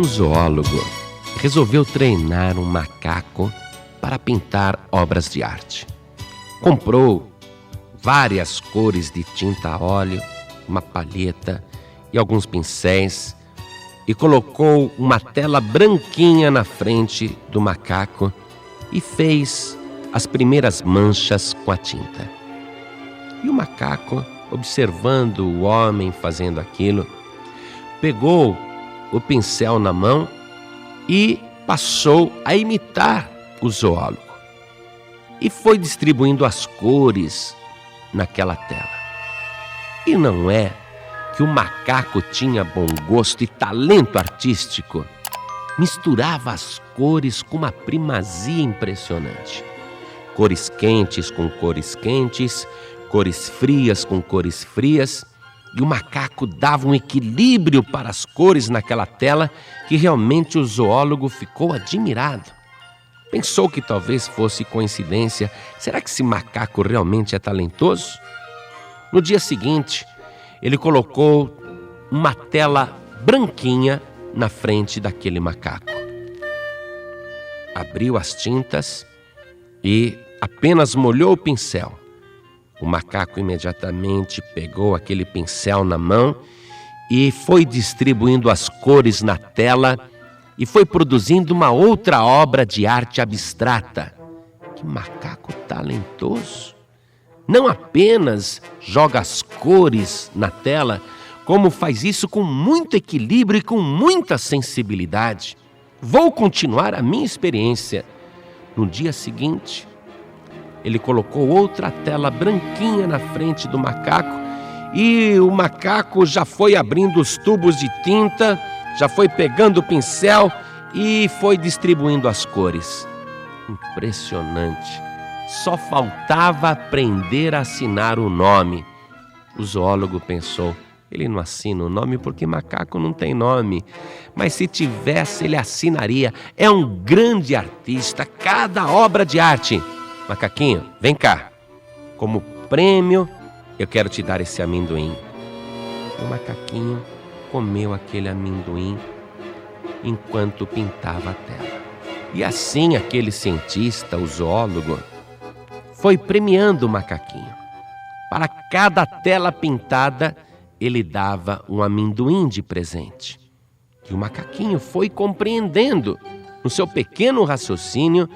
O zoólogo resolveu treinar um macaco para pintar obras de arte. Comprou várias cores de tinta a óleo, uma palheta e alguns pincéis e colocou uma tela branquinha na frente do macaco e fez as primeiras manchas com a tinta. E o macaco, observando o homem fazendo aquilo, pegou o pincel na mão e passou a imitar o zoólogo. E foi distribuindo as cores naquela tela. E não é que o macaco tinha bom gosto e talento artístico. Misturava as cores com uma primazia impressionante. Cores quentes com cores quentes, cores frias com cores frias. E o macaco dava um equilíbrio para as cores naquela tela que realmente o zoólogo ficou admirado. Pensou que talvez fosse coincidência. Será que esse macaco realmente é talentoso? No dia seguinte, ele colocou uma tela branquinha na frente daquele macaco. Abriu as tintas e apenas molhou o pincel. O macaco imediatamente pegou aquele pincel na mão e foi distribuindo as cores na tela e foi produzindo uma outra obra de arte abstrata. Que macaco talentoso! Não apenas joga as cores na tela, como faz isso com muito equilíbrio e com muita sensibilidade. Vou continuar a minha experiência. No dia seguinte, ele colocou outra tela branquinha na frente do macaco e o macaco já foi abrindo os tubos de tinta, já foi pegando o pincel e foi distribuindo as cores. Impressionante! Só faltava aprender a assinar o nome. O zoólogo pensou, ele não assina o nome porque macaco não tem nome. Mas se tivesse, ele assinaria. É um grande artista, cada obra de arte. Macaquinho, vem cá. Como prêmio, eu quero te dar esse amendoim. O macaquinho comeu aquele amendoim enquanto pintava a tela. E assim aquele cientista, o zoólogo, foi premiando o macaquinho. Para cada tela pintada, ele dava um amendoim de presente. E o macaquinho foi compreendendo, no seu pequeno raciocínio,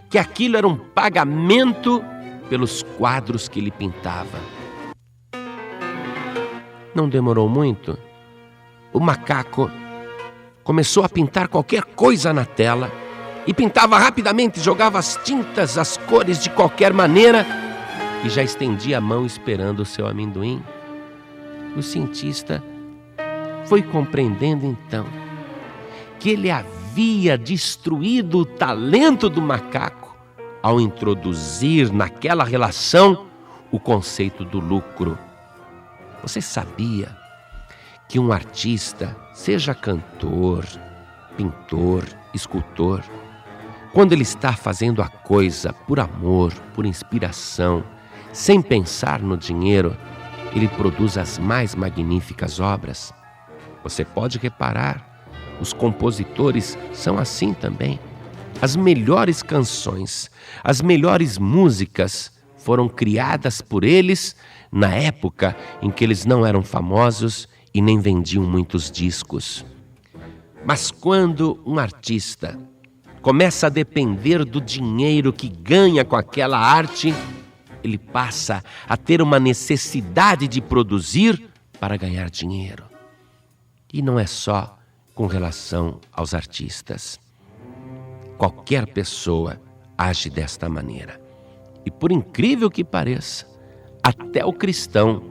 que aquilo era um pagamento pelos quadros que ele pintava. Não demorou muito. O macaco começou a pintar qualquer coisa na tela e pintava rapidamente, jogava as tintas, as cores de qualquer maneira e já estendia a mão esperando o seu amendoim. O cientista foi compreendendo então que ele havia destruído o talento do macaco ao introduzir naquela relação o conceito do lucro. Você sabia que um artista, seja cantor, pintor, escultor, quando ele está fazendo a coisa por amor, por inspiração, sem pensar no dinheiro, ele produz as mais magníficas obras? Você pode reparar, os compositores são assim também. As melhores canções, as melhores músicas foram criadas por eles na época em que eles não eram famosos e nem vendiam muitos discos. Mas quando um artista começa a depender do dinheiro que ganha com aquela arte, ele passa a ter uma necessidade de produzir para ganhar dinheiro. E não é só com relação aos artistas. Qualquer pessoa age desta maneira. E por incrível que pareça, até o cristão,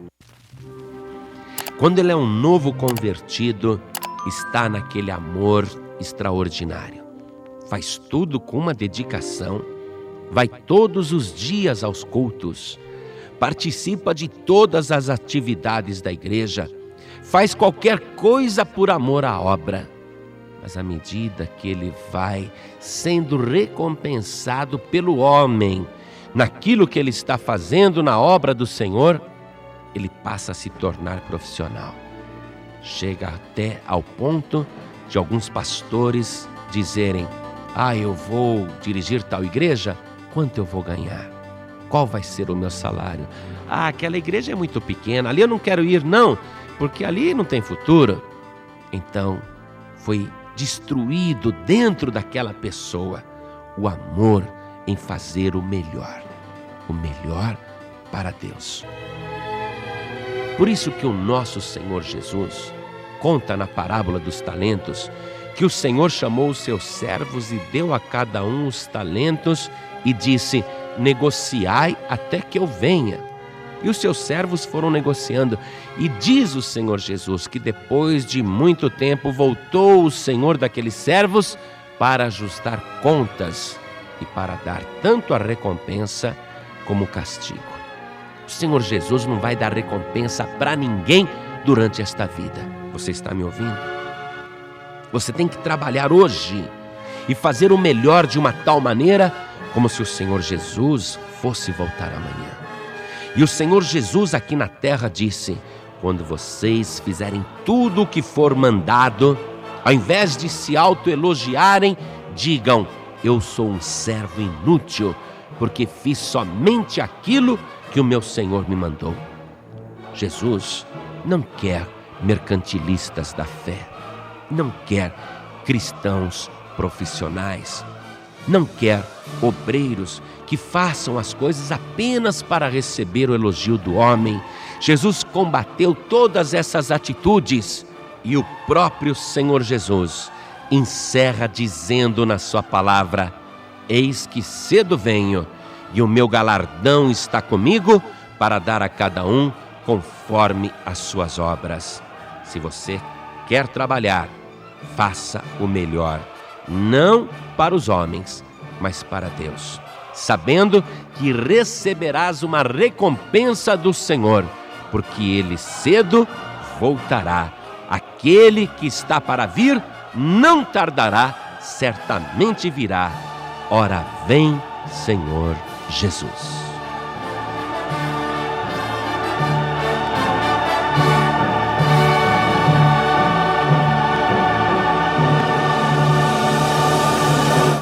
quando ele é um novo convertido, está naquele amor extraordinário. Faz tudo com uma dedicação, vai todos os dias aos cultos, participa de todas as atividades da igreja, faz qualquer coisa por amor à obra. Mas à medida que ele vai sendo recompensado pelo homem, naquilo que ele está fazendo na obra do Senhor, ele passa a se tornar profissional. Chega até ao ponto de alguns pastores dizerem: eu vou dirigir tal igreja, quanto eu vou ganhar? Qual vai ser o meu salário? Aquela igreja é muito pequena, ali eu não quero ir não, porque ali não tem futuro. Então, foi destruído dentro daquela pessoa o amor em fazer o melhor para Deus. Por isso que o nosso Senhor Jesus conta na parábola dos talentos que o Senhor chamou os seus servos e deu a cada um os talentos e disse: negociai até que eu venha. E os seus servos foram negociando. E diz o Senhor Jesus que depois de muito tempo voltou o Senhor daqueles servos para ajustar contas e para dar tanto a recompensa como o castigo. O Senhor Jesus não vai dar recompensa para ninguém durante esta vida. Você está me ouvindo? Você tem que trabalhar hoje e fazer o melhor de uma tal maneira como se o Senhor Jesus fosse voltar amanhã. E o Senhor Jesus aqui na terra disse: quando vocês fizerem tudo o que for mandado, ao invés de se autoelogiarem, digam: eu sou um servo inútil, porque fiz somente aquilo que o meu Senhor me mandou. Jesus não quer mercantilistas da fé, não quer cristãos profissionais, não quer obreiros que façam as coisas apenas para receber o elogio do homem. Jesus combateu todas essas atitudes e o próprio Senhor Jesus encerra dizendo na sua palavra: eis que cedo venho e o meu galardão está comigo para dar a cada um conforme as suas obras. Se você quer trabalhar, faça o melhor, não para os homens, mas para Deus, sabendo que receberás uma recompensa do Senhor, porque Ele cedo voltará. Aquele que está para vir não tardará, certamente virá. Ora vem, Senhor Jesus.